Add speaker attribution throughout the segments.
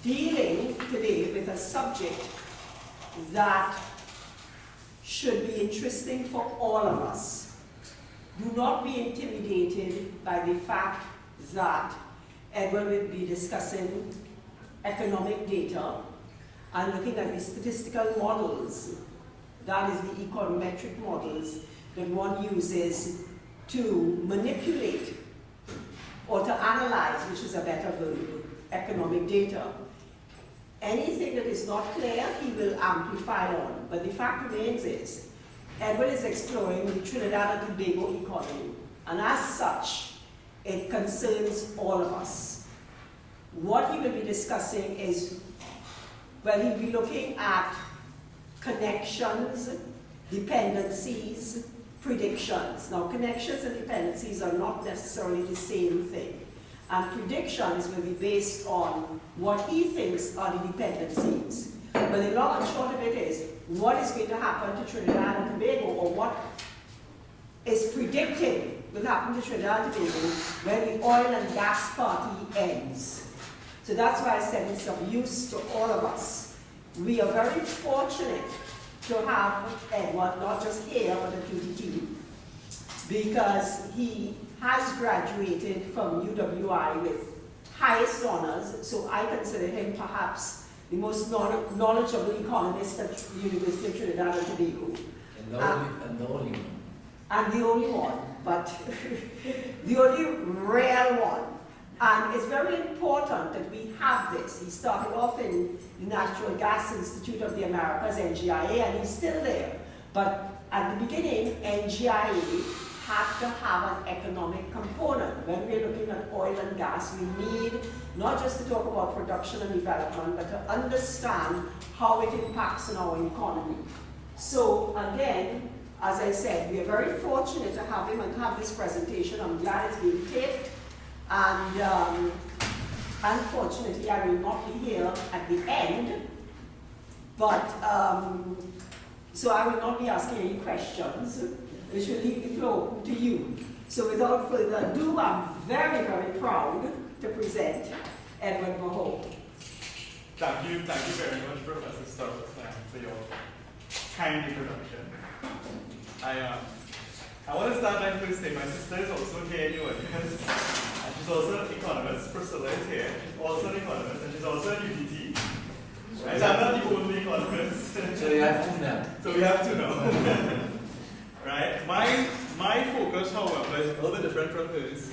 Speaker 1: dealing today with a subject that should be interesting for all of us. Do not be intimidated by the fact that Edward will be discussing economic data and looking at the statistical models, that is the econometric models that one uses to manipulate or to analyze, which is a better verb, economic data. Anything that is not clear, he will amplify on. But the fact remains is, Edward is exploring the Trinidad and Tobago economy, and as such, it concerns all of us. What he will be discussing is, well, he'll be looking at connections, dependencies, predictions. Now, connections and dependencies are not necessarily the same thing. And predictions will be based on what he thinks are the dependencies. But the long and short of it is, what is going to happen to Trinidad and Tobago, or what is predicted will happen to Trinidad and Tobago when the oil and gas party ends. So that's why I said it's of use to all of us. We are very fortunate to have Edward, not just here, but at UTT, because he has graduated from UWI with highest honors, so I consider him perhaps the most knowledgeable economist at the University of Trinidad and Tobago.
Speaker 2: And the only one.
Speaker 1: And the only one, but the only real one. And it's very important that we have this. He started off in the Natural Gas Institute of the Americas, NGIA, and he's still there. But at the beginning, NGIA had to have an economic component. When we're looking at oil and gas, we need not just to talk about production and development, but to understand how it impacts on our economy. So again, as I said, we are very fortunate to have him and have this presentation. I'm glad it's being taped. And unfortunately, I will not be here at the end, but so I will not be asking any questions, which will leave the floor to you. So without further ado, I'm very, very proud to present Edward Bahaw.
Speaker 3: Thank you very much, Professor Stokes, for your kind introduction. I want to start by first saying my sister is also here in the audience. She's also an economist. Priscilla is here. She's also an economist, and she's also at UTT. Right? So I'm not the only economist.
Speaker 2: So you have two now.
Speaker 3: So we have two now. Right? My focus, however, is a little bit different from hers.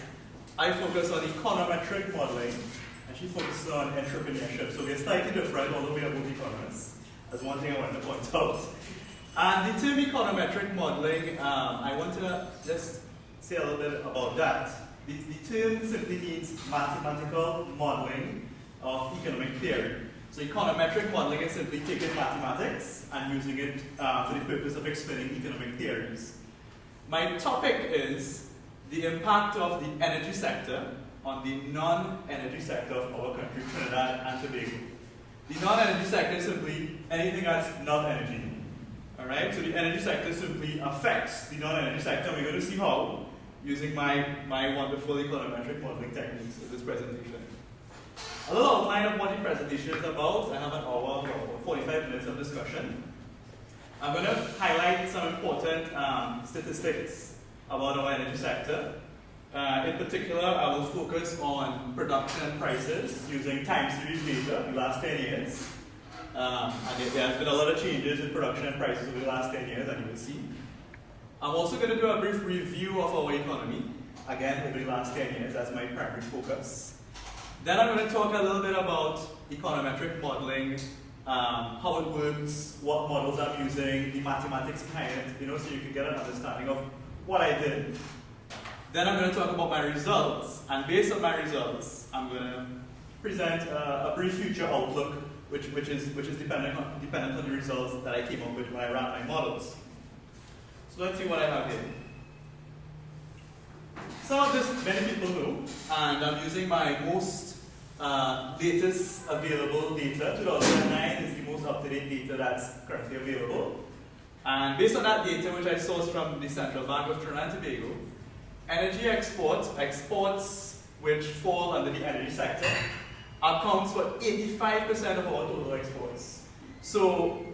Speaker 3: I focus on econometric modeling, and she focuses on entrepreneurship. So we're slightly different, although we are both economists. That's one thing I want to point out. And the term econometric modeling, I want to just say a little bit about that. The term simply means mathematical modeling of economic theory. So econometric modeling is simply taking mathematics and using it for the purpose of explaining economic theories. My topic is the impact of the energy sector on the non-energy sector of our country, Trinidad and Tobago. The non-energy sector is simply anything that's not energy. Alright, so the energy sector simply affects the non-energy sector. We're going to see how using my wonderful econometric modeling techniques in this presentation. A little outline of what the presentation is about. I have an hour, 45 minutes of discussion. I'm going to highlight some important statistics about our energy sector. In particular, I will focus on production and prices using time series data the last 10 years. And there has been a lot of changes in production and prices over the last 10 years, and you will see. I'm also going to do a brief review of our economy, again, over the last 10 years. That's my primary focus. Then I'm going to talk a little bit about econometric modeling, how it works, what models I'm using, the mathematics behind it, so you can get an understanding of what I did. Then I'm going to talk about my results, and based on my results, I'm going to present a brief future outlook, which is dependent on the results that I came up with when I ran my models. So let's see what I have here. Some of this many people know, and I'm using my most latest available data. 2009 is the most up-to-date data that's currently available. And based on that data, which I sourced from the Central Bank of Trinidad and Tobago, energy exports which fall under the energy sector, accounts for 85% of our total exports. So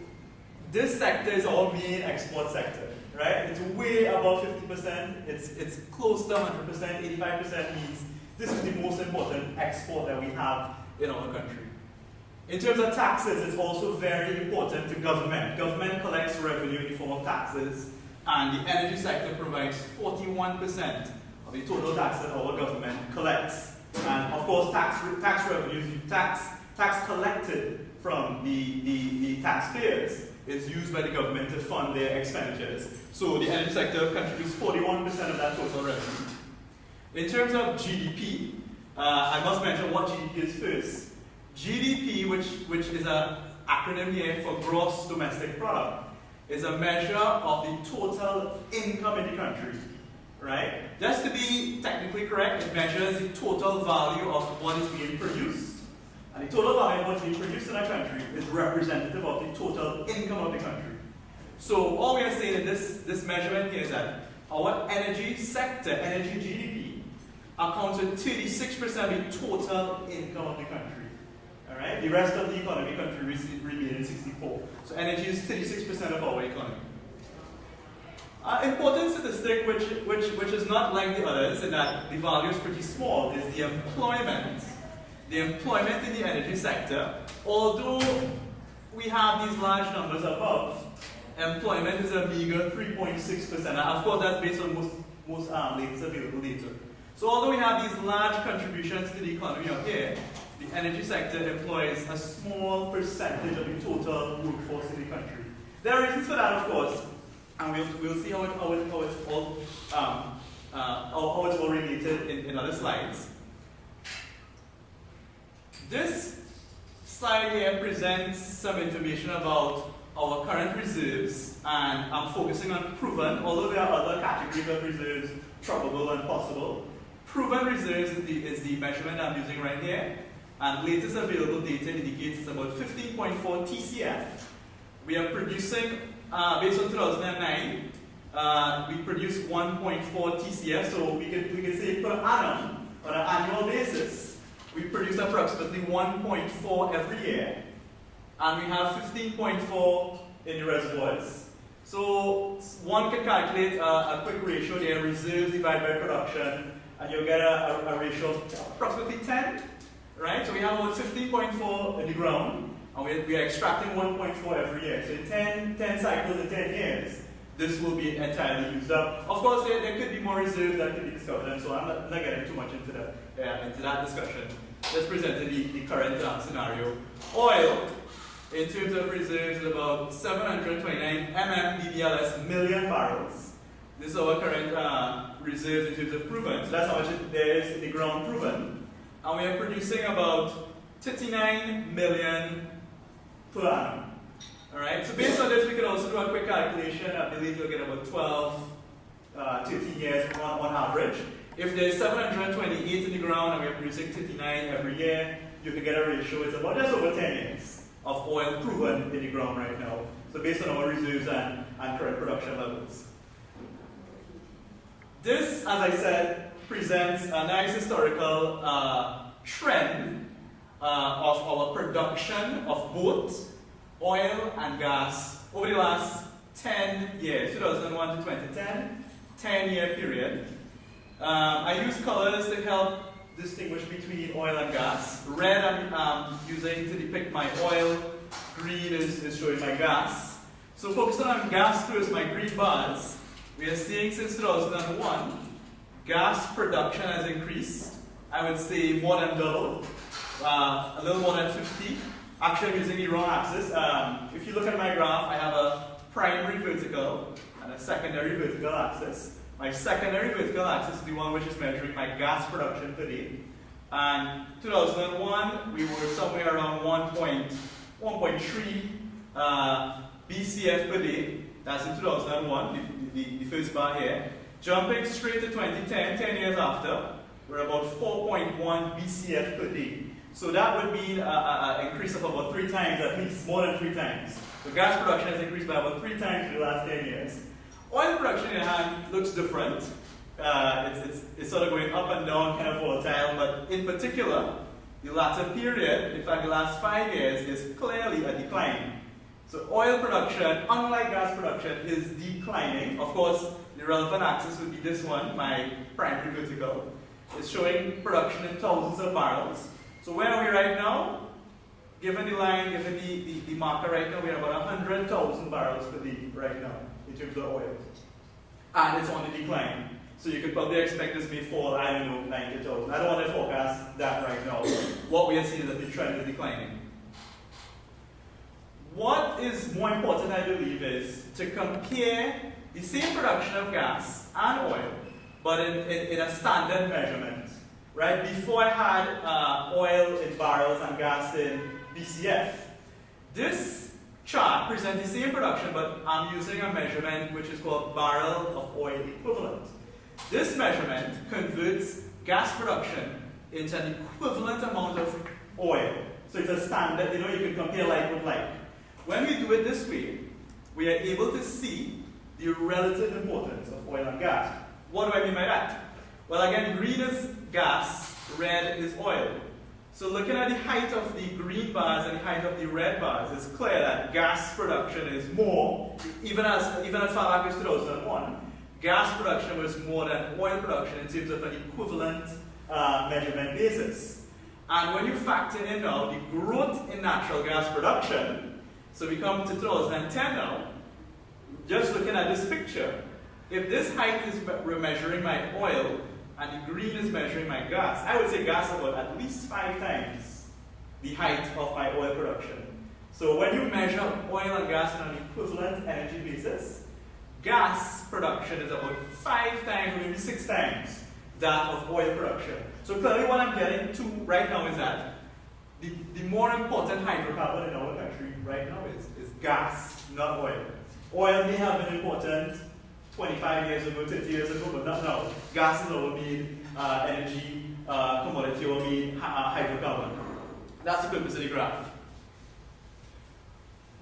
Speaker 3: this sector is our main export sector, right? It's way above 50%. It's close to 100%. 85% means this is the most important export that we have in our country. In terms of taxes, it's also very important to government. Government collects revenue in the form of taxes, and the energy sector provides 41% of the total tax that our government collects. And of course, tax revenues, tax collected from the taxpayers is used by the government to fund their expenditures. So the energy sector contributes 41% of that total revenue. In terms of GDP, I must mention what GDP is first. GDP, which is an acronym here for Gross Domestic Product, is a measure of the total income in the country, right? Just to be technically correct, it measures the total value of what is being produced. And the total value of what's being produced in a country is representative of the total income of the country. So all we are saying in this measurement here is that our energy sector, energy GDP, accounts for 36% of the total income of the country. Alright? The rest of the economy contributes remaining 64%. So energy is 36% of our economy. Important statistic which is not like the others in that the value is pretty small is the employment. The employment in the energy sector, although we have these large numbers above, employment is a meager 3.6%. Of course, that's based on most latest available data. So although we have these large contributions to the economy up here, the energy sector employs a small percentage of the total workforce in the country. There are reasons for that, of course, and we'll see how it's all related in other slides. This slide here presents some information about our current reserves, and I'm focusing on proven, although there are other categories of reserves, probable and possible. Proven reserves is the measurement I'm using right here, and latest available data indicates it's about 15.4 TCF. We are producing, based on 2009, we produced 1.4 TCF, so we can say per annum, on an annual basis, we produce approximately 1.4 every year, and we have 15.4 in the reservoirs. So one can calculate a quick ratio there, reserves divided by production, and you'll get a ratio of approximately 10, right? So we have about 15.4 in the ground, and we are extracting 1.4 every year. So in 10 cycles in 10 years, this will be entirely used up. Of course, there could be more reserves that could be discovered, and so I'm not getting too much into that discussion. Let's present the current scenario. Oil, in terms of reserves, is about 729 MMBBLS million barrels. This is our current reserves in terms of proven. So that's how much there is in the ground proven. And we are producing about 39 million per annum. Alright, so based on this, we can also do a quick calculation. I believe you'll get about 12, 13 years on average. If there's 728 in the ground and we're producing 39 every year, you can get a ratio. It's about just over 10 years of oil proven in the ground right now. So based on our reserves and current production levels. This, as I said, presents a nice historical trend of our production of both oil and gas over the last 10 years, 2001 to 2010, 10-year period. I use colors to help distinguish between oil and gas. Red I'm using to depict my oil, green is showing my gas. So focusing on gas first, my green bars, we are seeing since 2001, gas production has increased. I would say more than double, a little more than 50. Actually, I'm using the wrong axis. If you look at my graph, I have a primary vertical and a secondary vertical axis. My secondary vertical axis is the one which is measuring my gas production per day. And 2001, we were somewhere around 1.3 BCF per day. That's in 2001, the first bar here. Jumping straight to 2010, 10 years after, we're about 4.1 BCF per day. So that would mean an increase of about 3 times, at least, more than 3 times. So gas production has increased by about 3 times in the last 10 years. Oil production, in hand, looks different. It's sort of going up and down, kind of volatile, but in particular, The latter period, in fact the last 5 years, is clearly a decline. So oil production, unlike gas production, is declining. Of course, the relevant axis would be this one, my primary vertical. It's showing production in thousands of barrels. So where are we right now? Given the line, given the marker right now, we are about 100,000 barrels per day right now in terms of oil. And it's on the decline. So you could probably expect this may fall, I don't know, 90,000. I don't want to forecast that right now. What we are seeing is that the trend is declining. What is more important, I believe, is to compare the same production of gas and oil, but in a standard measurement. Right? Before I had oil in barrels and gas in BCF. This chart presents the same production, but I'm using a measurement which is called barrel of oil equivalent. This measurement converts gas production into an equivalent amount of oil. So it's a standard, you can compare like with like. When we do it this way, we are able to see the relative importance of oil and gas. What do I mean by that? Well, again, green is gas, red is oil. So looking at the height of the green bars and the height of the red bars, it's clear that gas production is more, even as far back as 2001, gas production was more than oil production in terms of an equivalent measurement basis. And when you factor in now the growth in natural gas production, so we come to 2010 now, just looking at this picture, if this height is measuring my oil and the green is measuring my gas, I would say gas about at least 5 times the height of my oil production. So when you measure oil and gas on an equivalent energy basis, gas production is about 5 times, maybe 6 times that of oil production. So clearly what I'm getting to right now is that the more important hydrocarbon in our country right now is gas, not oil. Oil may have been important 25 years ago, 30 years ago, but not now. Gas is our main energy commodity, or main hydrocarbon. That's the purpose of the graph.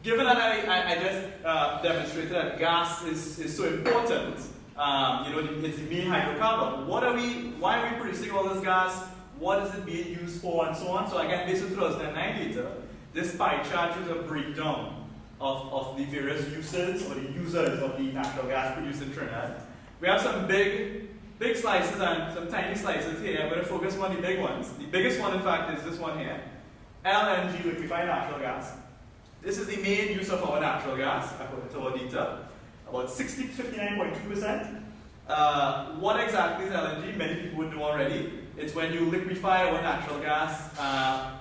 Speaker 3: Given that I just demonstrated that gas is so important, it's the main hydrocarbon. Why are we producing all this gas? What is it being used for, and so on? So again, based on 2009 data, this pie chart shows a breakdown of the various uses, or the users of the natural gas produced in Trinidad. We have some big slices and some tiny slices here. I'm going to focus on the big ones. The biggest one, in fact, is this one here. LNG, liquefied natural gas. This is the main use of our natural gas, according to our data. About 59.2%. What exactly is LNG? Many people would know already. It's when you liquefy our natural gas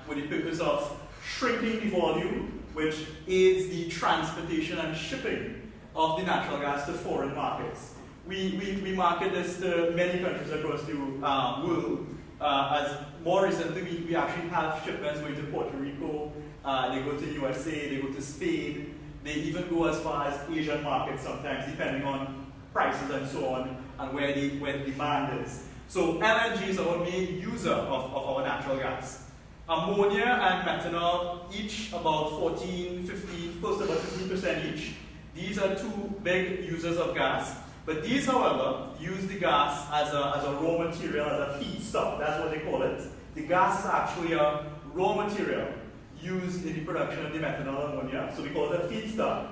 Speaker 3: with the purpose of shrinking the volume, which aids the transportation and shipping of the natural gas to foreign markets. We market this to many countries across the world. As more recently, we actually have shipments going to Puerto Rico, they go to USA, they go to Spain, they even go as far as Asian markets sometimes, depending on prices and so on, and where the demand is. So LNG is our main user of our natural gas. Ammonia and methanol, each about 14, 15, close to about 15% each. These are 2 big users of gas. But these, however, use the gas as a raw material, as a feedstock. That's what they call it. The gas is actually a raw material used in the production of the methanol and ammonia. So we call it a feedstock.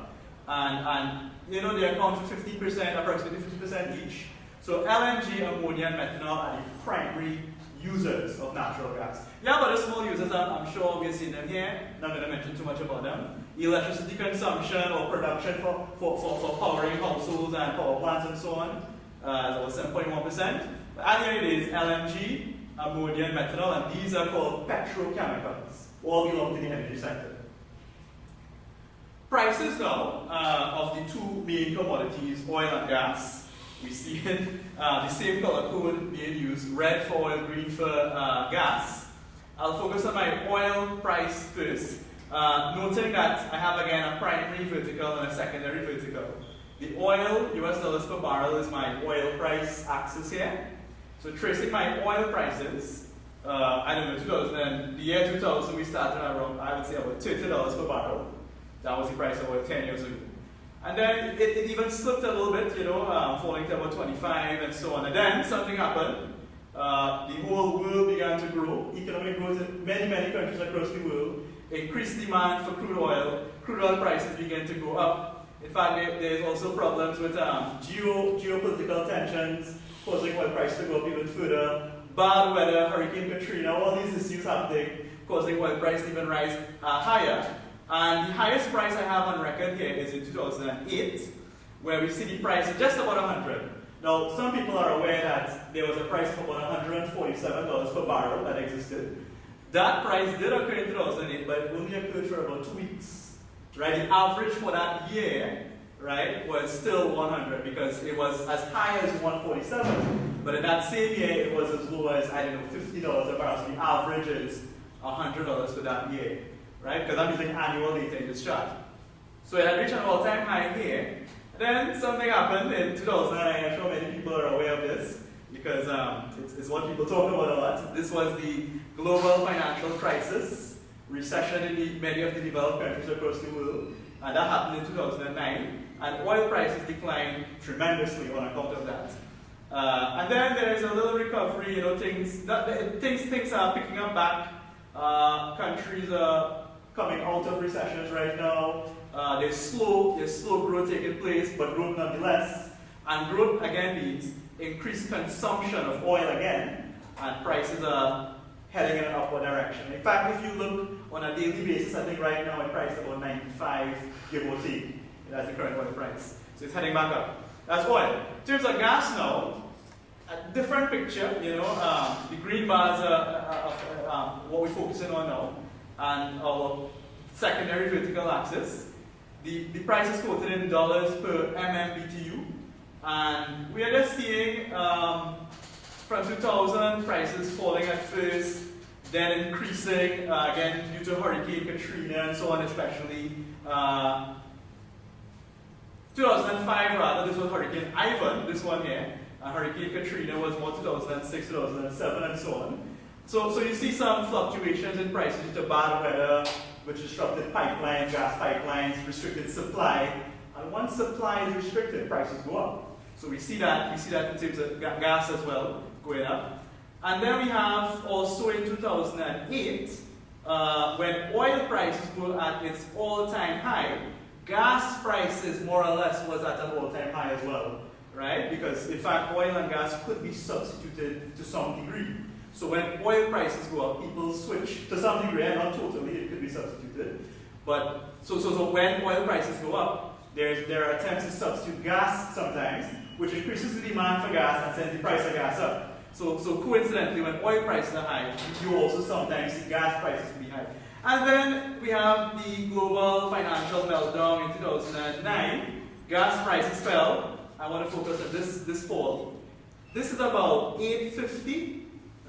Speaker 3: And they account for 50%, approximately 50% each. So LNG, ammonia, and methanol are the primary users of natural gas. Yeah, but the small users, I'm sure we've seen them here. Not going to mention too much about them. Electricity consumption or production for powering households and power plants and so on is about 7.1%. But at the end of the day, it's LNG, ammonia, and methanol, and these are called petrochemicals. All belong to the energy sector. Prices now of the 2 main commodities, oil and gas. We see the same color code being used, red for oil, green for gas. I'll focus on my oil price first, noting that I have again a primary vertical and a secondary vertical. The oil, US dollars per barrel, is my oil price axis here. So tracing my oil prices, I don't know, the year 2000 we started around, I would say about $30 per barrel. That was the price about 10 years ago. And then it even slipped a little bit, falling to about 25 and so on. And then something happened. the whole world began to grow. Economic growth in many, many countries across the world. Increased demand for crude oil. Crude oil prices began to go up. In fact, there's also problems with geopolitical tensions, causing oil prices to go up even further. Bad weather, Hurricane Katrina, all these issues happening, causing oil price to even rise higher. And the highest price I have on record here is in 2008, where we see the price is just about 100. Now, some people are aware that there was a price of about $147 per barrel that existed. That price did occur in 2008, but it only occurred for about 2 weeks. Right? The average for that year, right, was still 100 because it was as high as 147. But in that same year, it was as low as, I don't know, $50 a barrel. So the average is $100 for that year, right? Because I'm using annual data in this chart. So it had reached an all-time high here. Then something happened in 2009. I'm sure many people are aware of this because it's what people talk about a lot. This was the global financial crisis, recession in many of the developed countries across the world. And that happened in 2009. And oil prices declined tremendously on account of that. And then there is a little recovery, things are picking up back. Countries are coming out of recessions right now. There's slow growth taking place, but growth nonetheless. And growth again means increased consumption of oil again, and prices are heading in an upward direction. In fact, if you look on a daily basis, I think right now it priced about 95, give or take. That's the current oil price. So it's heading back up. That's oil. In terms of gas now, a different picture, the green bars are what we're focusing on now, and our secondary vertical axis. The price is quoted in dollars per MMBTU, and we are just seeing from 2000 prices falling at first, then increasing again due to Hurricane Katrina and so on, especially 2005 rather. This was Hurricane Ivan, this one here. Hurricane Katrina was more 2006, 2007, and so on. So you see some fluctuations in prices due to bad weather, which disrupted pipelines, gas pipelines, restricted supply. And once supply is restricted, prices go up. So we see that in terms of gas as well, going up. And then we have also in 2008, when oil prices were at its all-time high, gas prices more or less was at an all-time high as well, right? Because in fact, oil and gas could be substituted to some degree. So when oil prices go up, people switch to some degree, and not totally, it could be substituted. But so when oil prices go up, there are attempts to substitute gas sometimes, which increases the demand for gas and sends the price of gas up. So coincidentally, when oil prices are high, you also sometimes see gas prices to be high. And then we have the global financial meltdown in 2009. Gas prices fell. I want to focus on this fall. This is about $8.50.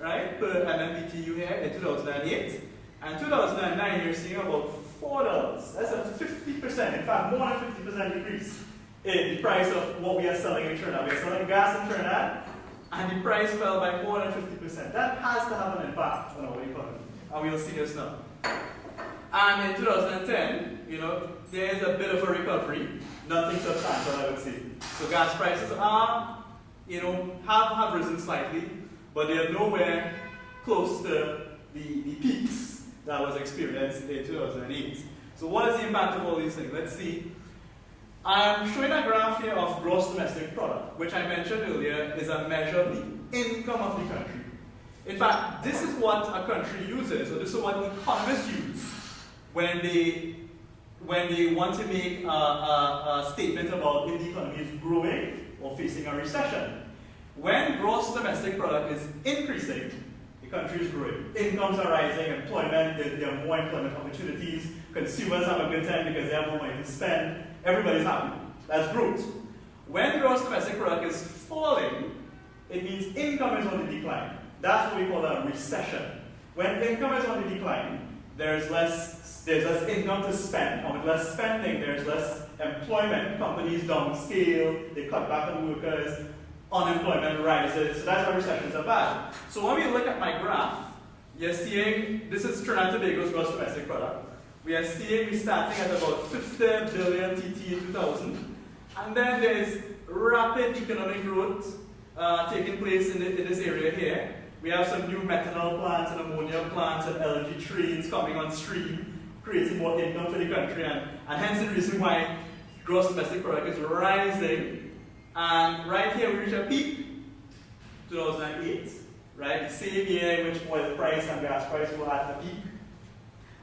Speaker 3: Right, per MMBTU here in 2008. And 2009, you're seeing about $4. That's a 50%, in fact, more than 50% increase in the price of what we are selling in Trinidad. We are selling gas in Trinidad, and the price fell by more than 50%. That has to have an impact on our economy, and we'll see this now. And in 2010, there is a bit of a recovery, nothing substantial, I would say. So gas prices are, have risen slightly, but they are nowhere close to the peaks that was experienced in 2008. So what is the impact of all these things? Let's see. I'm showing a graph here of gross domestic product, which I mentioned earlier is a measure of the income of the country. In fact, this is what a country uses, or this is what economists use when they want to make a statement about if the economy is growing or facing a recession. When gross domestic product is increasing, the country is growing. Incomes are rising, employment, there are more employment opportunities, consumers have a good time because they have more money to spend, everybody's happy. That's growth. When gross domestic product is falling, it means income is on the decline. That's what we call a recession. When income is on the decline, there's less income to spend, and with less spending, there's less employment. Companies downscale, they cut back on workers, unemployment rises, so that's why recessions are bad. So when we look at my graph, you're seeing, this is Trinidad and Tobago's gross domestic product. We are seeing we're starting at about 50 billion TT in 2000, and then there's rapid economic growth, taking place in this area here. We have some new methanol plants and ammonia plants and LNG trains coming on stream, creating more income for the country, and hence the reason why gross domestic product is rising. And right here we reach a peak, 2008, right? The same year in which oil price and gas price were at the peak.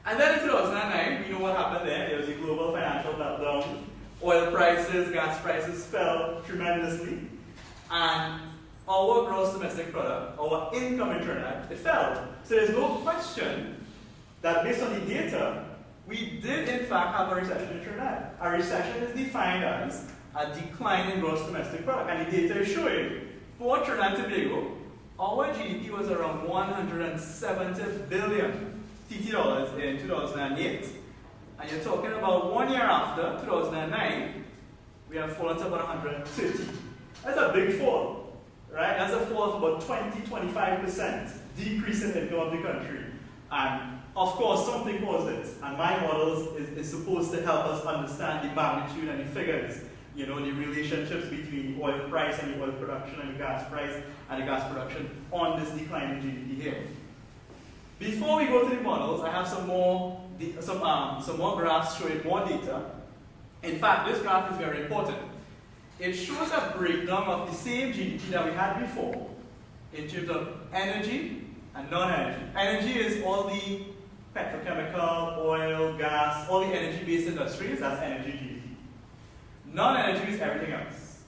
Speaker 3: And then in 2009, we know what happened there. There was a global financial meltdown. Oil prices, gas prices fell tremendously. And our gross domestic product, our income in Trinidad, it fell. So there's no question that based on the data, we did in fact have a recession in Trinidad. A recession is defined as a decline in gross domestic product. And the data is showing for Trinidad and Tobago, our GDP was around 170 billion TT dollars in 2008. And you're talking about 1 year after, 2009, we have fallen to about 130. That's a big fall, right? That's a fall of about 20-25% decrease in income of the country. And of course, something caused it. And my models is supposed to help us understand the magnitude and the figures, you know, the relationships between the oil price and the oil production and the gas price and the gas production on this decline in GDP here. Before we go to the models, I have some more graphs showing more data. In fact, this graph is very important. It shows a breakdown of the same GDP that we had before in terms of energy and non-energy. Energy is all the petrochemical, oil, gas, all the energy-based industries, that's energy GDP. Non-energy is everything else,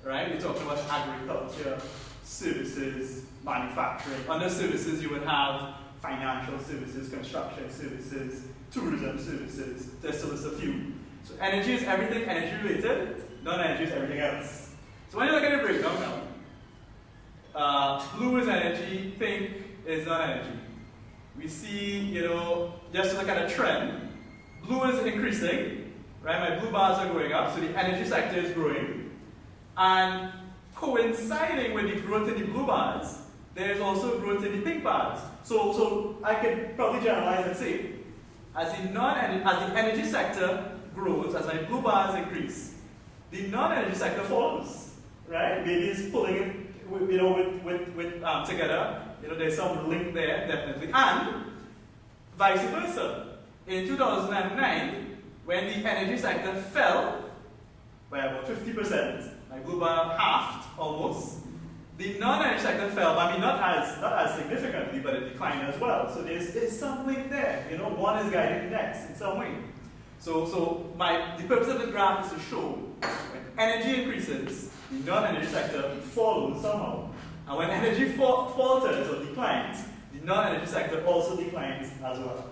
Speaker 3: right? We're talking about agriculture, services, manufacturing. Under services, you would have financial services, construction services, tourism services, just to list a few. So energy is everything energy related, non-energy is everything else. So when you look at the breakdown now, blue is energy, pink is non-energy. We see, you know, just to look at a trend, blue is increasing, right? My blue bars are going up, so the energy sector is growing. And coinciding with the growth in the blue bars, there is also growth in the pink bars. So I can probably generalize and say, as the energy sector grows, as my blue bars increase, the non-energy sector follows, right? Maybe it's pulling it, you know, together. You know, there's some link there, definitely. And vice versa. In 2009, when the energy sector fell by about 50%, my blue bar halved almost, the non-energy sector fell, I mean, not as significantly, but it declined as well. So there's some link there. You know, one is guiding the next in some way. So the purpose of the graph is to show when energy increases, the non-energy sector follows somehow. And when energy falters or declines, the non-energy sector also declines as well.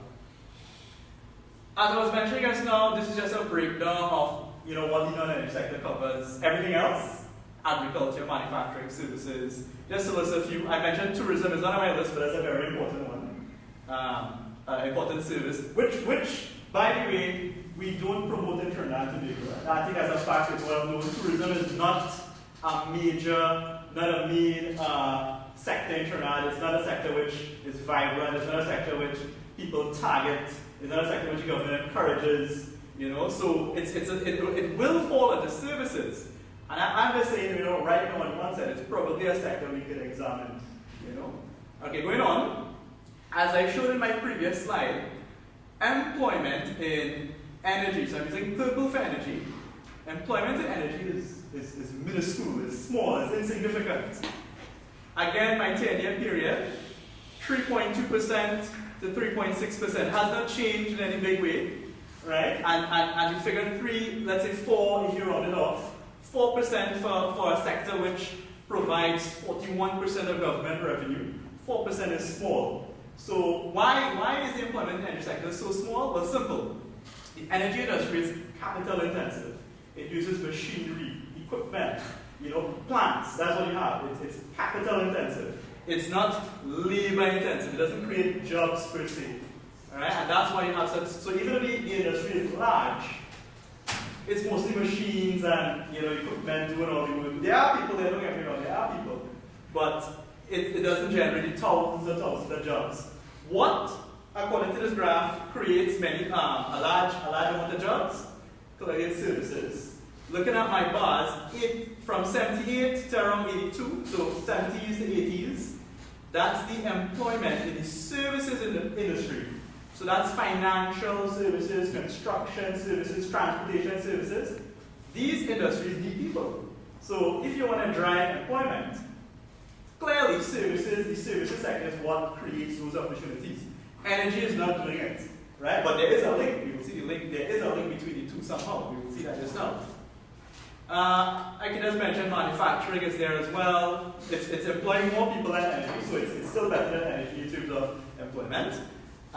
Speaker 3: As I was mentioning just now, this is just a breakdown of, you know, what the non-energy sector covers. Everything else, agriculture, manufacturing, services, just to list a few. I mentioned tourism is not on my list, but that's a very important one. Important service, which, by the way, we don't promote in Trinidad and Tobago. I think as a fact it's well known, tourism is not a main sector in Trinidad. It's not a sector which is vibrant. It's not a sector which people target. It's not a sector which the government encourages. You know, so it will fall under services. And I'm just saying, you know, right now on one side, it's probably a sector we could examine. You know. Okay, going on. As I showed in my previous slide, employment in energy. So I'm using purple for energy. Employment in energy is minuscule, it's small, it's insignificant. Again, my 10-year period, 3.2% to 3.6% has not changed in any big way, right? And you figure 3, let's say 4 if you round it off, 4% for a sector which provides 41% of government revenue, 4% is small. So why is the employment in the energy sector so small? Well, simple. The energy industry is capital intensive. It uses machinery, equipment, you know, plants. That's what you have. It's capital intensive. It's not labor intensive. It doesn't create jobs per se. All right, and that's why you have such. So even though the industry is large, it's mostly machines and, you know, equipment doing all the work. There are people there. Don't get me wrong. There are people, but it doesn't generate thousands and thousands of jobs. What, according to this graph, creates a large amount of jobs? Collegiate services. looking at my bars, from 78 to around 82, so 70s to 80s, that's the employment in the services industry. So that's financial services, construction services, transportation services. These industries need people. So if you want to drive employment, clearly services, the services sector is what creates those opportunities. Energy is not doing it, right? But there is a link. We will see the link. There is a link between the two somehow. We will see that just now. I can just mention manufacturing is there as well. It's employing more people than energy, so it's still better than energy in terms of employment.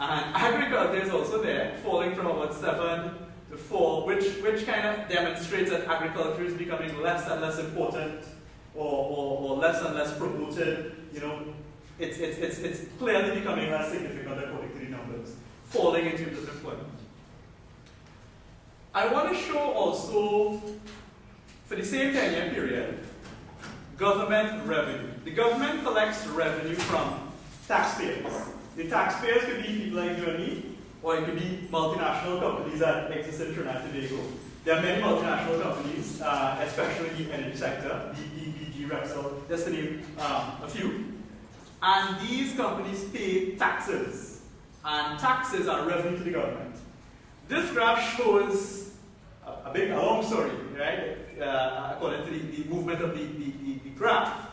Speaker 3: And agriculture is also there, falling from about 7 to 4, which kind of demonstrates that agriculture is becoming less and less important, or less and less promoted. You know, it's clearly becoming less significant according to the numbers, falling in terms of employment. I want to show also, for the same 10-year period, government revenue. The government collects revenue from taxpayers. The taxpayers could be people like you and me, or it could be multinational companies that exist in Trinidad and Tobago. There are many multinational companies, especially in the energy sector, BP, BG, Repsol, just to name a few. And these companies pay taxes, and taxes are revenue to the government. This graph shows a long story, right? According to the movement of the graph.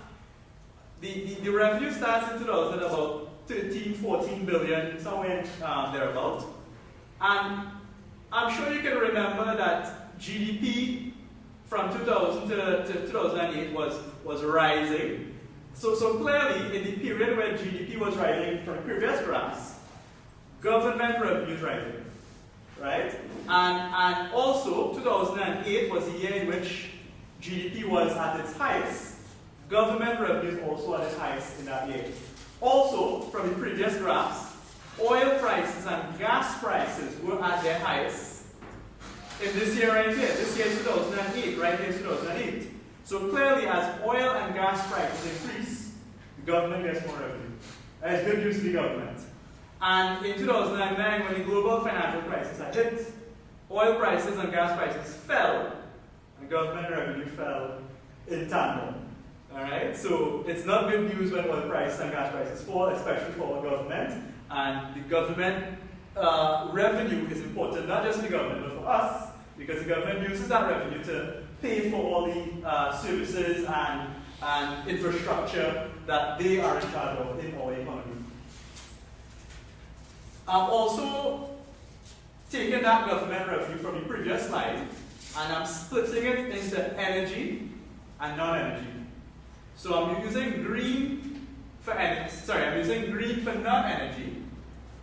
Speaker 3: The revenue starts in 2000 about 13, 14 billion, somewhere thereabout. And I'm sure you can remember that GDP from 2000 to 2008 was rising. So clearly, in the period where GDP was rising from previous graphs, government revenue is rising, right? And also, 2008 was the year in which GDP was at its highest. Government revenue is also at its highest in that year. Also, from the previous graphs, oil prices and gas prices were at their highest in this year right here. This year is 2008, right here is 2008. So clearly, as oil and gas prices increase, the government gets more revenue. That's good news to the government. And in 2009, when the global financial crisis had hit, oil prices and gas prices fell, and government revenue fell in tandem. Alright, so it's not good news when oil prices and gas prices fall, especially for the government. And the government revenue is important, not just the government, but for us, because the government uses that revenue to pay for all the services and infrastructure that they are in charge of in our economy. I'm also taking that government revenue from the previous slide, and I'm splitting it into energy and non-energy. So I'm using green for I'm using green for non-energy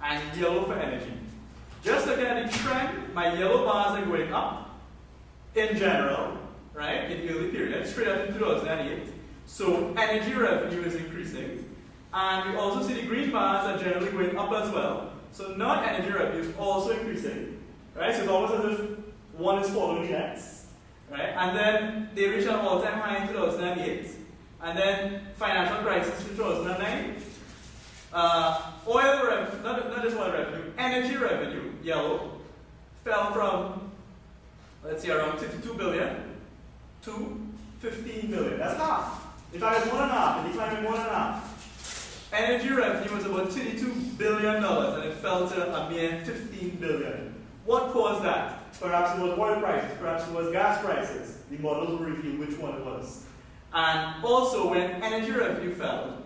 Speaker 3: and yellow for energy. Just looking at the trend, my yellow bars are going up in general, right, in the early period, straight up in 2008. So energy revenue is increasing. And we also see the green bars are generally going up as well. So non-energy revenue is also increasing, right? So it's almost as if one is following the next, right? And then they reach an all-time high in 2008. And then financial crisis in 2009. Oil revenue, not just oil revenue, energy revenue, yellow, fell from, let's see, around 52 billion to 15 billion. That's half. In fact, it's 1.5. It declined 1.5. Energy revenue was about $32 billion, and it fell to a mere 15 billion. What caused that? Perhaps it was oil prices, perhaps it was gas prices. The models will reveal which one it was. And also, when energy revenue fell,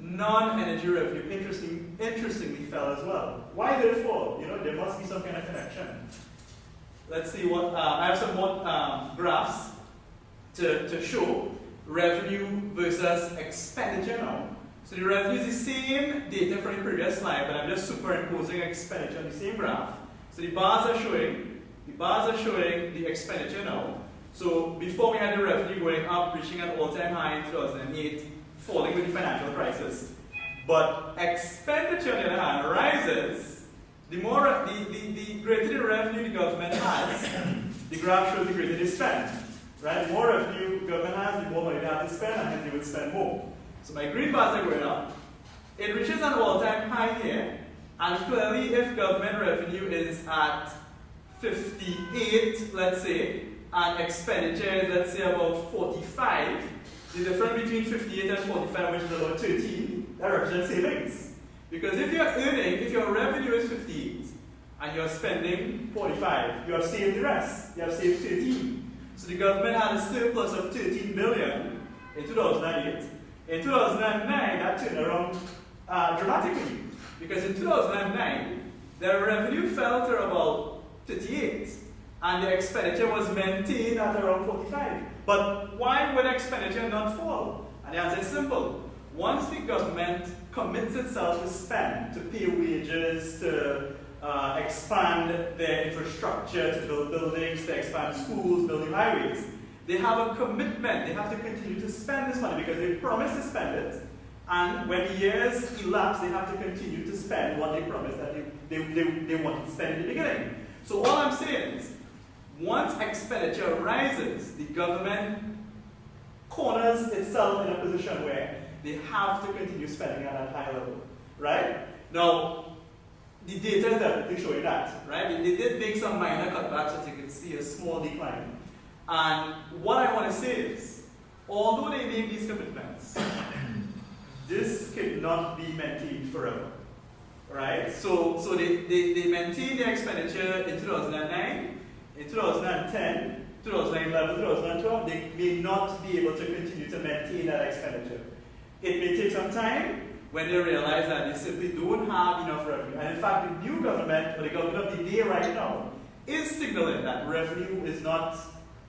Speaker 3: non-energy revenue interestingly fell as well. Why did it fall? You know, there must be some kind of connection. Let's see what, I have some more graphs to show revenue versus expenditure now. So the revenue is the same data from the previous slide, but I'm just superimposing expenditure on the same graph. So the bars are showing the expenditure now. So before we had the revenue going up, reaching an all-time high in 2008, falling with the financial crisis. But expenditure, on the other hand, rises. The greater the revenue the government has, the graph shows the greater the spend. Right? The more revenue the government has, the more money they have to spend, and then they would spend more. So my green bars are going up. It reaches an all-time high here, and clearly if government revenue is at 58, let's say, and expenditure is, let's say, about 45, the difference between 58 and 45, which is about 13, that represents savings. Because if your revenue is 58 and you're spending 45, you have saved the rest. You have saved 13. So the government had a surplus of 13 billion in 2008. In 2009, that turned around dramatically. Because in 2009, their revenue fell to about 38, and the expenditure was maintained at around 45. But why would expenditure not fall? And the answer is simple. Once the government commits itself to spend, to pay wages, to expand their infrastructure, to build buildings, to expand schools, building highways, they have a commitment. They have to continue to spend this money because they promised to spend it. And when the years elapse, they have to continue to spend what they promised that they wanted to spend in the beginning. So all I'm saying is, once expenditure rises, the government corners itself in a position where they have to continue spending at that high level, right? Now, the data is definitely showing that, right? They did make some minor cutbacks, as you can see, a small decline. And what I want to say is, although they made these commitments, this cannot be maintained forever, right? So they maintained their expenditure in 2009, in 2010, 2011, 2012, they may not be able to continue to maintain that expenditure. It may take some time when they realize that they simply don't have enough revenue. And in fact, the new government, or the government of the day right now, is signaling that revenue is not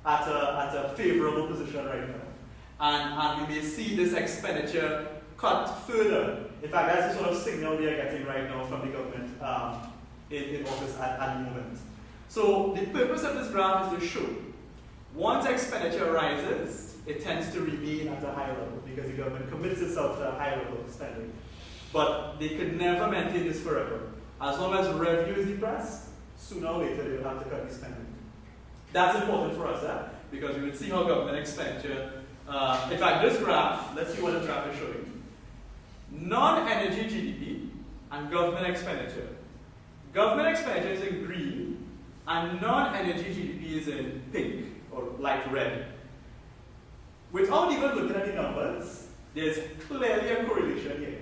Speaker 3: at a favorable position right now. And we may see this expenditure cut further. In fact, that's the sort of signal we are getting right now from the government in office at the moment. So the purpose of this graph is to show, once expenditure rises, it tends to remain at a high level because the government commits itself to a high level of spending. But they can never maintain this forever. As long as revenue is depressed, sooner or later they will have to cut the spending. That's important for us, because we will see how government expenditure, in fact this graph, let's see what the graph is showing. Non-energy GDP and government expenditure. Government expenditure is in green and non-energy GDP is in pink or light red. Without even looking at the numbers, there's clearly a correlation here.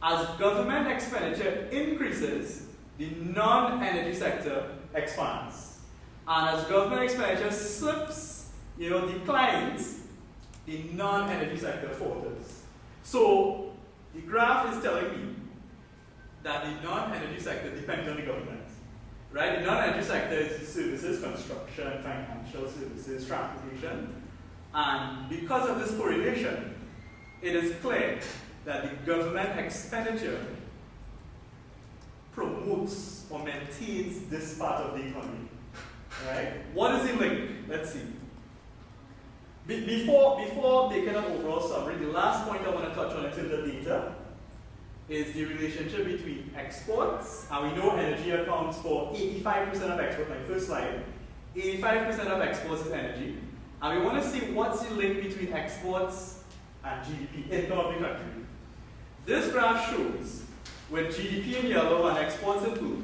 Speaker 3: As government expenditure increases, the non-energy sector expands. And as government expenditure slips, declines, the non-energy sector falters. So the graph is telling me that the non-energy sector depends on the government. Right? The non-energy sector is services, construction, financial services, transportation. And because of this correlation, it is clear that the government expenditure promotes or maintains this part of the economy. Right? What is the link? Let's see. Before making an overall summary, the last point I want to touch on in terms of data is the relationship between exports, and we know energy accounts for 85% of exports. My first slide, 85% of exports is energy, and we want to see what's the link between exports and GDP, income of the country. This graph shows, with GDP in yellow and exports in blue,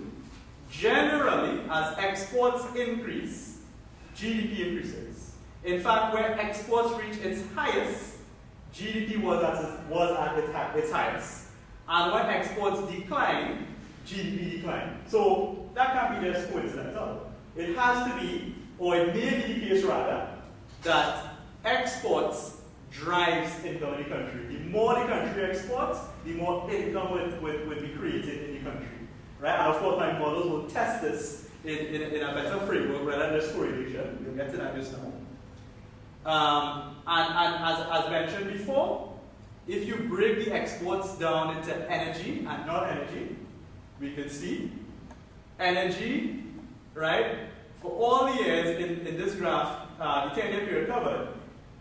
Speaker 3: generally, as exports increase, GDP increases. In fact, where exports reach its highest, GDP was at its highest. And when exports decline, GDP decline. So that can't be just coincidental. It has to be, or it may be the case rather, that exports drives income in the country. The more the country exports, the more income will be created in the country. Right? And of course, my models will test this in a better framework rather than just correlation. We'll get to that just now. And as mentioned before, if you break the exports down into energy and non-energy, we can see energy, right? For all the years in this graph, the 10-year period covered,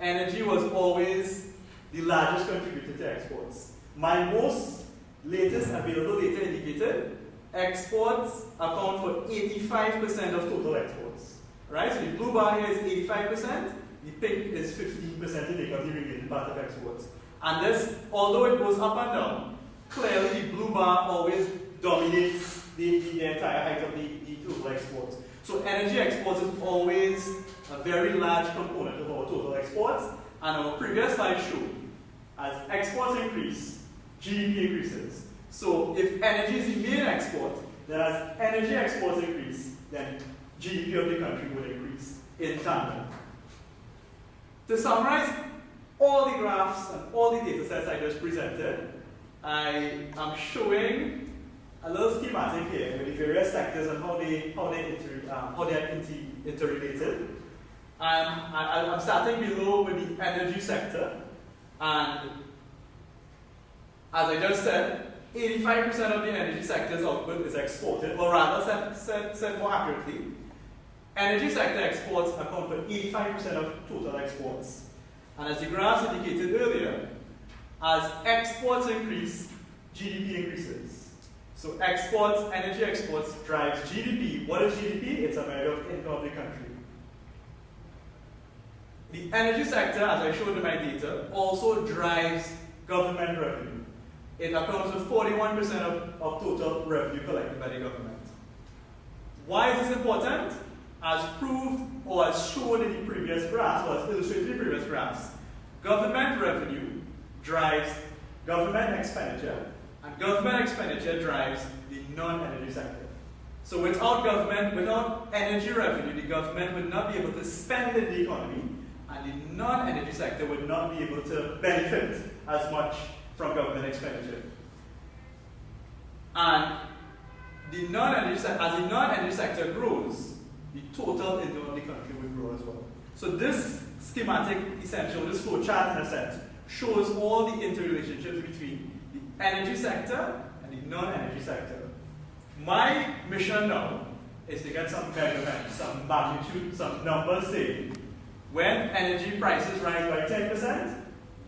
Speaker 3: energy was always the largest contributor to exports. My most latest available data indicated, exports account for 85% of total exports. Right? So the blue bar here is 85%, the pink is 15% to make up the remaining part of exports. And this, although it goes up and down, clearly the blue bar always dominates the entire height of the total exports. exports. So energy exports is always a very large component of our total exports, and our previous slide showed as exports increase, GDP increases. So if energy is the main export, then as energy exports increase, then GDP of the country would increase in tandem. To summarize all the graphs and all the data sets I just presented, I am showing a little schematic here with the various sectors and how they are interrelated. I'm starting below with the energy sector, and as I just said, 85% of the energy sector's output is exported, or rather, said more accurately, energy sector exports account for 85% of total exports. And as the graphs indicated earlier, as exports increase, GDP increases. So exports, energy exports drives GDP. What is GDP? It's a measure of income of the country. The energy sector, as I showed in my data, also drives government revenue. It accounts for 41% of total revenue collected by the government. Why is this important? As proved or as shown in the previous graphs, or as illustrated in the previous graphs, government revenue drives government expenditure, and government expenditure drives the non-energy sector. So without government, without energy revenue, the government would not be able to spend in the economy, and the non-energy sector would not be able to benefit as much from government expenditure. And the non-energy as the non-energy sector grows, the total income of the country will grow as well. So this schematic, essentially, this flow chart in a sense, shows all the interrelationships between the energy sector and the non-energy sector. My mission now is to get some measurements, some magnitude, some numbers saying when energy prices rise by 10%,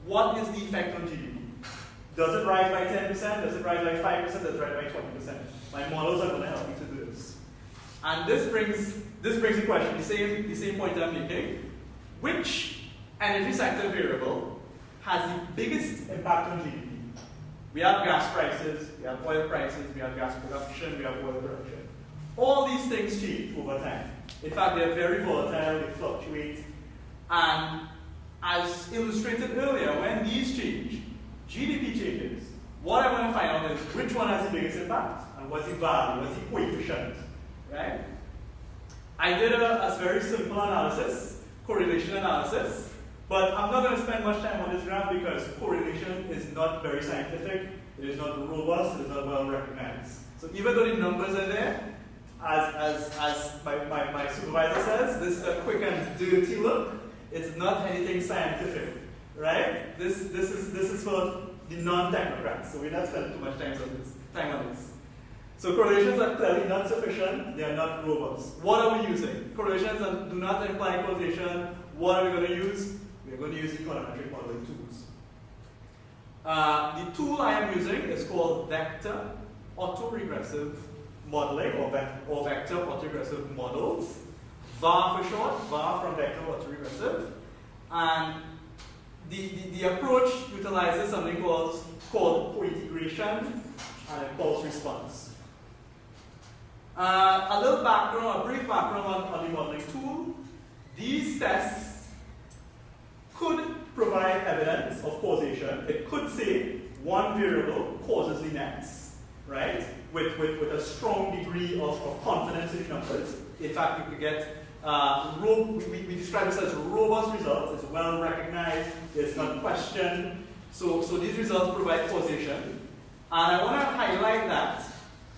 Speaker 3: what is the effect on GDP? Does it rise by 10%? Does it rise by 5%? Does it rise by 20%? My models are going to help me to do this. And this brings the question, the same point I'm making. Which energy sector variable has the biggest impact on GDP? We have gas prices, we have oil prices, we have gas production, we have oil production. All these things change over time. In fact, they're very volatile, they fluctuate. And as illustrated earlier, when these change, GDP changes. What I want to find out is which one has the biggest impact, and what's the value, what's the coefficient, right? I did a very simple analysis, correlation analysis, but I'm not going to spend much time on this graph because correlation is not very scientific, it is not robust, it is not well recognized. So even though the numbers are there, as my supervisor says, this is a quick and dirty look, it's not anything scientific, right? This is for the non-technocrats, so we're not spending too much time on this. So correlations are clearly not sufficient, they are not robust. What are we using? Correlations do not imply causation. What are we going to use? We're going to use econometric modeling tools. The tool I am using is called vector autoregressive modeling, or vector autoregressive models. VAR for short, VAR from vector autoregressive. And the approach utilizes something called co-integration and impulse response. A little background, a brief background on the modeling tool. These tests could provide evidence of causation. It could say one variable causes the next, right? With a strong degree of confidence in the numbers. In fact, you could get, we describe this as robust results. It's well recognized, it's not questioned. So these results provide causation. And I want to highlight that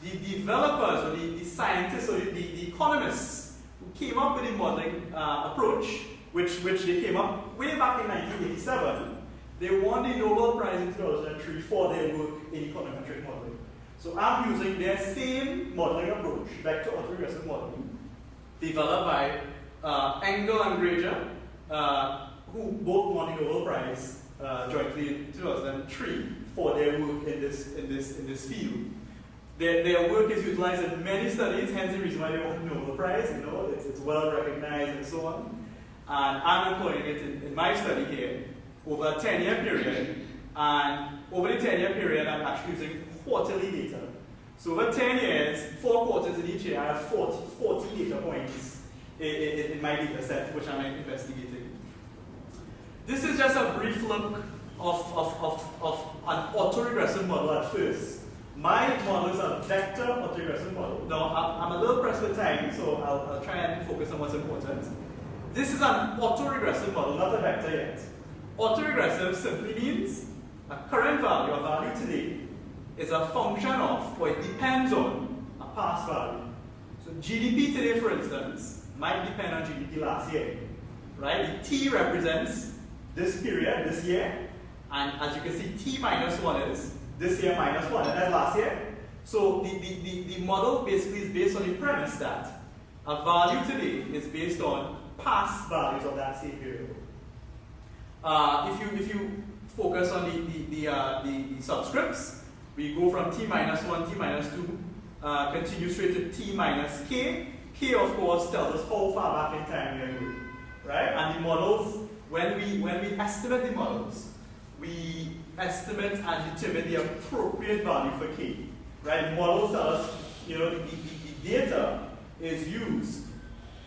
Speaker 3: the developers, or the scientists, or the economists who came up with the modeling approach, which they came up way back in 1987, they won the Nobel Prize in 2003 for their work in econometric modeling. So I'm using their same modeling approach, vector autoregressive modeling, developed by Engel and Granger, who both won the Nobel Prize jointly in 2003 for their work in this field. Their work is utilized in many studies, hence the reason why they won the Nobel Prize. You know, it's well recognized and so on. And I'm employing it in my study here over a 10-year period. And over the 10-year period, I'm actually using quarterly data. So over 10 years, 4 quarters in each year, I have 40 data points in my data set, which I'm investigating. This is just a brief look of an autoregressive model at first. My model is a vector autoregressive model. Now, I'm a little pressed for time, so I'll try and focus on what's important. This is an autoregressive model, not a vector yet. Autoregressive simply means a current value, a value today, is a function of, or it depends on, a past value. So GDP today, for instance, might depend on GDP last year, right? The T represents this period, this year, and as you can see, T minus 1 is this year minus 1, and that's last year. So the model basically is based on the premise that a value today is based on past values of that same variable. If you focus on the subscripts, we go from T minus 1, T minus 2, continue straight to T minus K. K, of course, tells us how far back in time we are going, right? And the models, when we estimate the models, we estimate and determine the appropriate value for K, right? The models tell us, the data is used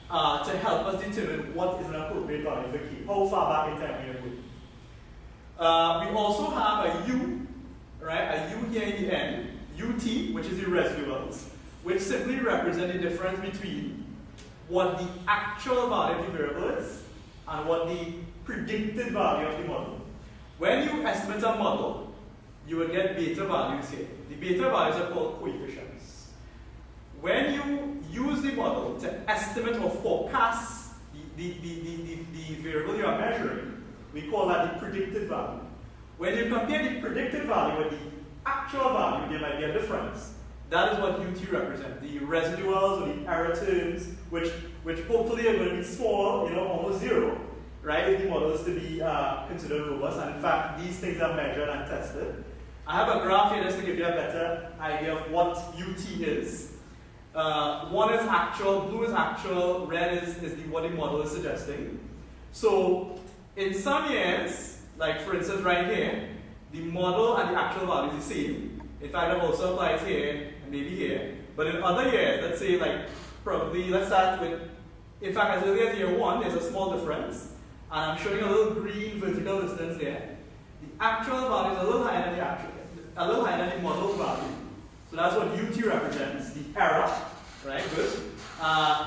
Speaker 3: to help us determine what is an appropriate value for K, how far back in time we are going. We also have a U, right? A U here in the end, UT, which is the residuals, which simply represent the difference between what the actual value of the variable is and what the predicted value of the model. When you estimate a model, you will get beta values here. The beta values are called coefficients. When you use the model to estimate or forecast the variable you are measuring, we call that the predicted value. When you compare the predicted value with the actual value, there might be a difference. That is what UT represents. The residuals or the error terms, which hopefully are going to be small, almost zero, right, if the model is to be considered robust. And in fact, these things are measured and tested. I have a graph here just to give you a better idea of what UT is. One is actual, blue is actual, red is what the model is suggesting. So in some years, like for instance right here, the model and the actual value is the same. In fact, it also applies here and maybe here. But in other years, let's say let's start with, in fact, as early as year 1, there's a small difference. And I'm showing a little green vertical distance there. The actual value is a little higher than the model value. So that's what UT represents, the error, right? Good.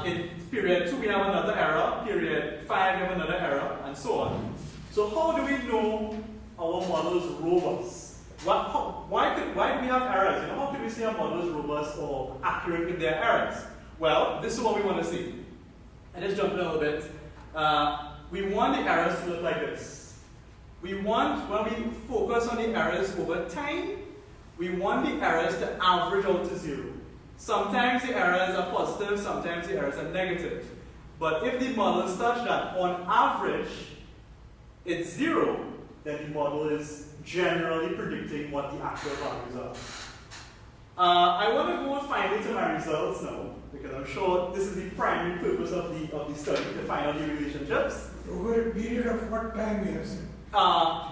Speaker 3: In period 2, we have another error. Period 5, we have another error, and so on. So how do we know our model is robust? Why do we have errors? How can we say our model is robust or accurate in their errors? Well, this is what we want to see. And let's jump in a little bit. We want the errors to look like this. We want, when we focus on the errors over time, we want the errors to average out to 0. Sometimes the errors are positive, sometimes the errors are negative. But if the model is such that on average it's 0, then the model is generally predicting what the actual values are. I want to go finally to my results now, because I'm sure this is the primary purpose of the study, to find out the relationships.
Speaker 4: Over a period of what time you have said?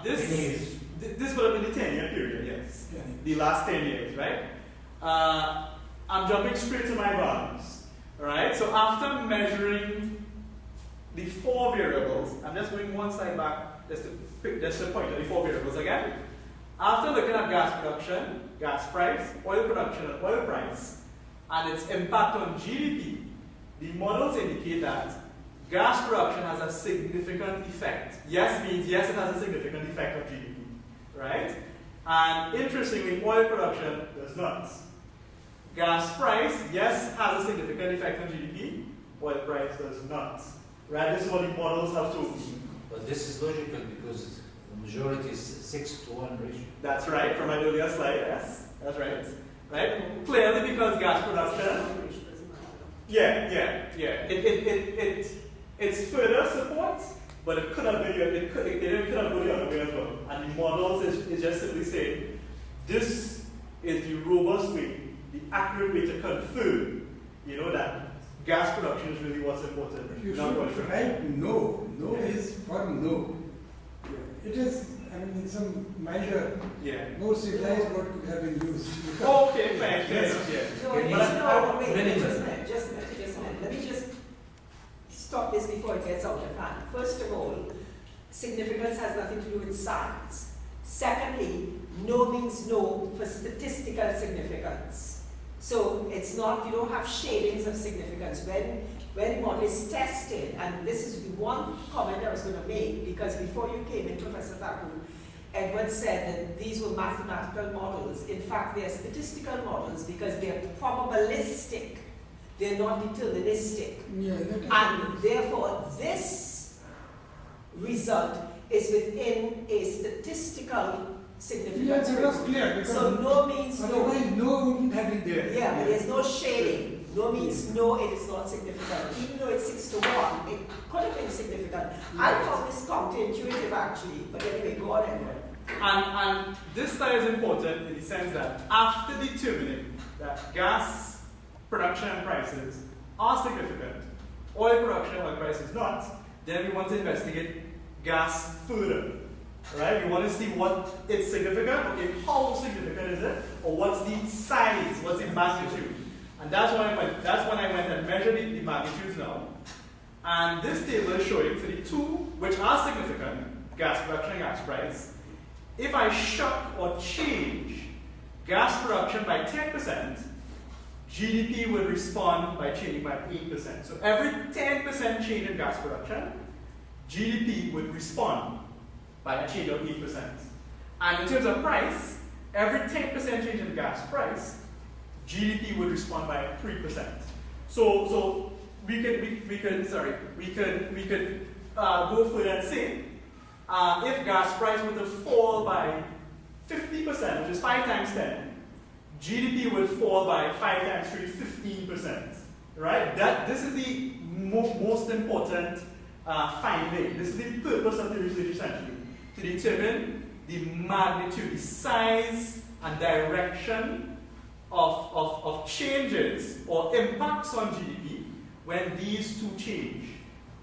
Speaker 3: This would have been the 10-year period, yes. The last 10 years, right? I'm jumping straight to my values. Alright, so after measuring the 4 variables, I'm just going one slide back just to point out the 4 variables again. After looking at gas production, gas price, oil production and oil price, and its impact on GDP, the models indicate that gas production has a significant effect. Yes means yes, it has a significant effect on GDP, right? And interestingly, oil production does not. Gas price, yes, has a significant effect on GDP. Oil price does not. Right? This is what the models have told me.
Speaker 2: But this is logical because the majority is 6-to-1 ratio.
Speaker 3: That's right, from my earlier slide, yes. That's right. Right? Clearly because gas production. Yeah. It's further support, but it could have been it could have gone the other way as well. And the models is just simply saying this is the robust way, the accurate way to confirm, that gas production is really what's important.
Speaker 4: You should write no. No is for no. It is I mean, in some measure,
Speaker 3: Yeah.
Speaker 4: more civilized word could have been used.
Speaker 3: Okay, fine, yes, yes.
Speaker 1: No,
Speaker 2: Can you-
Speaker 1: no, wait,
Speaker 2: Minimum.
Speaker 1: just a minute, just a minute. Let me just stop this before it gets out of hand. First of all, significance has nothing to do with size. Secondly, no means no for statistical significance. So it's not, you don't have shadings of significance. When the model is tested, and this is the one comment I was going to make, because before you came in, Professor Thakur, Edward said that these were mathematical models. In fact, they are statistical models because they are probabilistic. They're not deterministic.
Speaker 4: Yeah, that
Speaker 1: And therefore, this result is within a statistical significance.
Speaker 4: yeah, that was clear because
Speaker 1: So no means no.
Speaker 4: otherwise no wouldn't have been there.
Speaker 1: Yeah, but there's no shading. No means no, it is not significant. Even though it's 6 to 1, it could have been significant. I found this counterintuitive actually, but anyway, go on anyway.
Speaker 3: And this style is important in the sense that after determining that gas production and prices are significant, oil production and oil price is not, then we want to investigate gas further. Right? We want to see what it's significant, okay, how significant is it, or what's the size, what's the magnitude. And that's when I went and measured the magnitudes now. And this table is showing for the two which are significant, gas production and gas price. If I shock or change gas production by 10%, GDP would respond by changing by 8%. So every 10% change in gas production, GDP would respond by a change of 8%. And in terms of price, every 10% change in gas price, GDP would respond by 3%. So we could go further and say, if gas price were to fall by 50%, which is 5 times 10, GDP would fall by 5 times 3, 15%. Right? This is the most important finding. This is the purpose of the research essentially, to determine the magnitude, the size and direction of changes or impacts on GDP when these two change.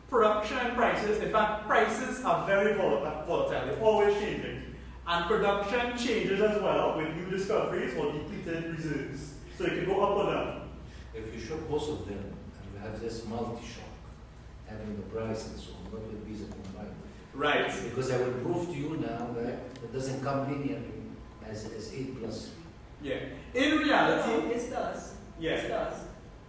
Speaker 3: Production and prices, in fact, prices are very volatile, they're always changing. And production changes as well with new discoveries or depleted reserves. So it can go up or down.
Speaker 2: If you shock both of them, and you have this multi-shock, having the price and so on, what will be the combined?
Speaker 3: Right.
Speaker 2: Because I will prove to you now that it doesn't come linearly as 8 plus 3.
Speaker 3: Yeah. In reality,
Speaker 1: No, this does.
Speaker 3: yeah.
Speaker 1: This does.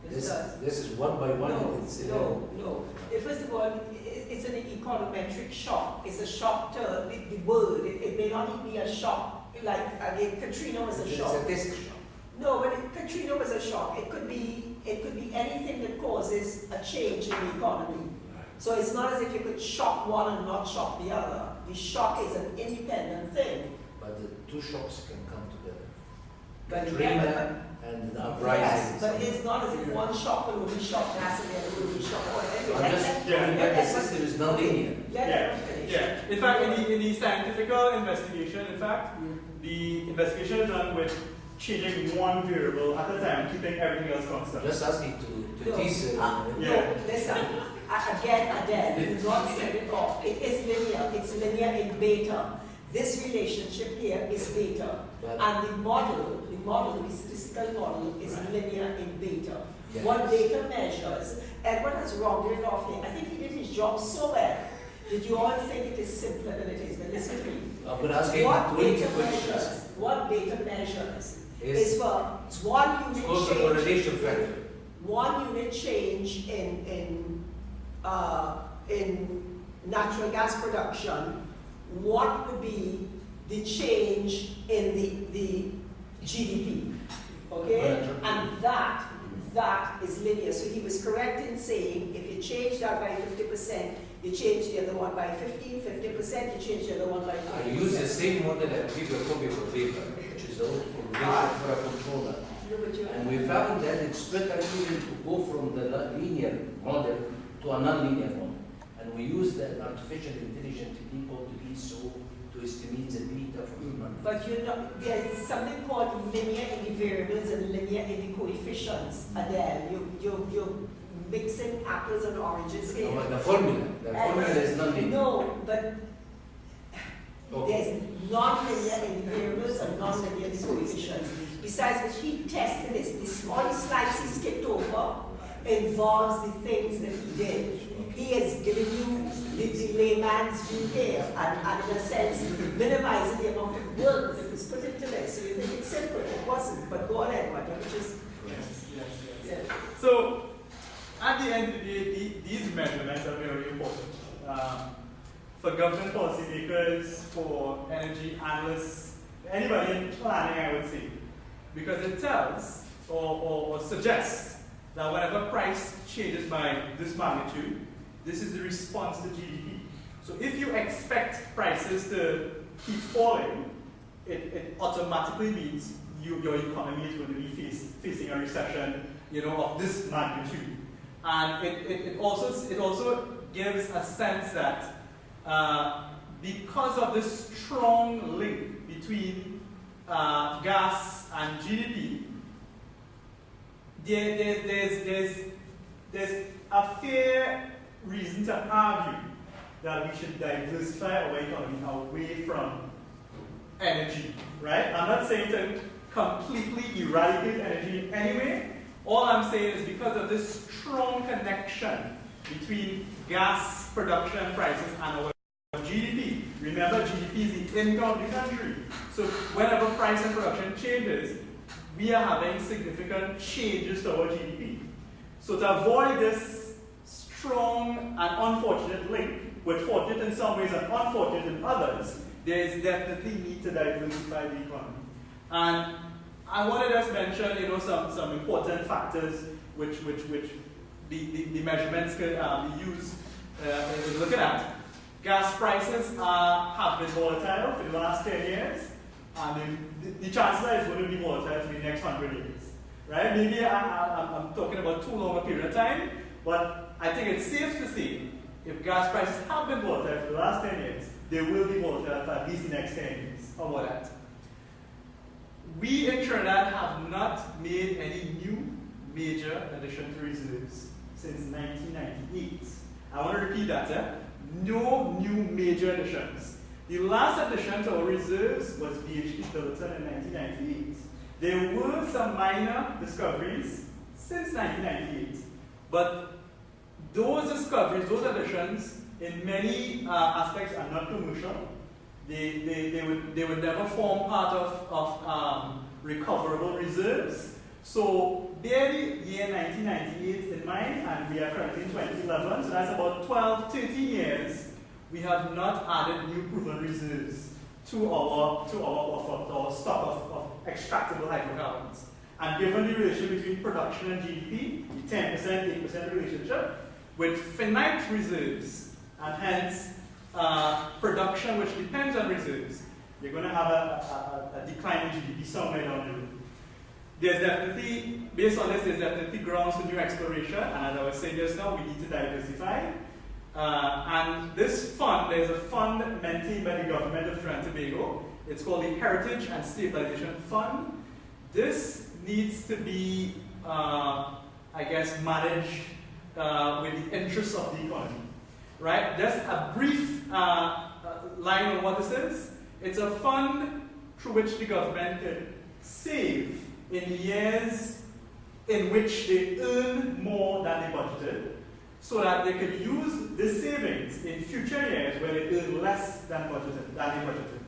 Speaker 1: This does.
Speaker 2: This is 1 by 1.
Speaker 1: No,
Speaker 2: It's
Speaker 1: no. First of all, it's an econometric shock. It's a shock to the word. It may not even be a shock. Like again, Katrina was a shock.
Speaker 2: It's a test shock.
Speaker 1: No, but Katrina was a shock. It could be anything that causes a change in the economy. So it's not as if you could shock one and not shock the other. The shock is an independent thing.
Speaker 2: But the two shocks can come together.
Speaker 1: But
Speaker 2: Katrina and the uprising.
Speaker 1: yes, but it's not as if one shock will only shock gas and the other will only shock oil. Anyway,
Speaker 2: I'm just showing that the system is not linear.
Speaker 1: Let them finish.
Speaker 3: Yeah. In fact, in the scientific investigation, in fact, the investigation is done with changing one variable at a time, keeping everything else constant.
Speaker 2: Just asking to tease.
Speaker 1: No, listen. Again, do not set it off. It is linear. It's linear in beta. This relationship here is beta.
Speaker 2: But-
Speaker 1: And the statistical model is linear in beta.
Speaker 2: Yes.
Speaker 1: What beta measures, Edward has rounded it off here. I think he did his job so well. Did you all think it is simpler than it is? But listen to me.
Speaker 2: I'm going to ask you
Speaker 1: What
Speaker 2: 20
Speaker 1: beta
Speaker 2: questions.
Speaker 1: measures, what beta measures
Speaker 2: Is-
Speaker 1: is for one unit
Speaker 2: called the
Speaker 1: change.
Speaker 2: correlation factor.
Speaker 1: One unit change in natural gas production, what would be the change in the GDP? Okay? And that is linear. So he was correct in saying if you change that by 50%, you change the other one by 15%, you change the other one by 50%.
Speaker 2: I use the same model and give you a copy of the paper, which is the old correlation for a controller. And we found that it's better even to go from the linear model to a non-linear model. And we use the artificial intelligence technique called the BSO to estimate the beta from the non.
Speaker 1: But there's something called linear in the variables and linear in the coefficients. And then you're mixing apples and oranges here.
Speaker 2: No, the formula is non-linear.
Speaker 1: No, but There's non-linear invariables and non-linear coefficients. Besides which he tested this all the slides he skipped over involves the things that he did. He has given you the layman's view here and in a sense minimizing the amount of work that was put into this. So you think it's simple, it wasn't. But go ahead, why don't you just...
Speaker 3: Yes. So, at the end of the day, these measurements are very important. For government policymakers, for energy analysts, anybody in planning, I would say. Because it tells or suggests that whenever price changes by this magnitude, this is the response to GDP. So if you expect prices to keep falling, it automatically means your economy is going to be facing a recession, of this magnitude. And it also gives a sense that because of this strong link between gas and GDP, there's a fair reason to argue that we should diversify our economy away from energy, right? I'm not saying to completely eradicate energy in any way. All I'm saying is because of this strong connection between gas production prices and our GDP. Remember, GDP is the income of the country. So whenever price and production changes, we are having significant changes to our GDP. So to avoid this strong and unfortunate link, with fortunate in some ways and unfortunate in others, there is definitely need to diversify the economy. And I want to just mention, some important factors which the measurements can be used in looking at. Gas prices have been volatile for the last 10 years, and the chances are it's going to be volatile for the next 100 years, right? Maybe I'm talking about too long a period of time, but I think it's safe to say if gas prices have been volatile for the last 10 years, they will be volatile for at least the next 10 years. How about that? We in Trinidad have not made any new major addition to reserves since 1998. I want to repeat that. No new major additions. The last addition to our reserves was BHP Billiton in 1998. There were some minor discoveries since 1998, but those discoveries, those additions, in many aspects are not commercial. They would never form part of recoverable reserves. So bear the year 1998 in mind, and we are currently in 2011, so that's about 12, 13 years. We have not added new proven reserves to our stock of extractable hydrocarbons. And given the relationship between production and GDP, the 10%, 8% relationship, with finite reserves, and hence production which depends on reserves, you're going to have a decline in GDP somewhere down the road. There's definitely, based on this, there's definitely grounds for new exploration, and as I was saying just now, we need to diversify. And this fund, there's a fund maintained by the government of Trinidad and Tobago. It's called the Heritage and Stabilization Fund. This needs to be, managed with the interests of the economy. Right? Just a brief line on what this is. It's a fund through which the government could save in the years in which they earn more than they budgeted, so that they could use this savings in future years where they earn less than they budgeted.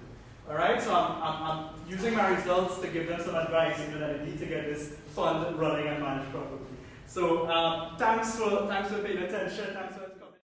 Speaker 3: All right, so I'm using my results to give them some advice, that they need to get this fund running and managed properly. So thanks for paying attention. Thanks for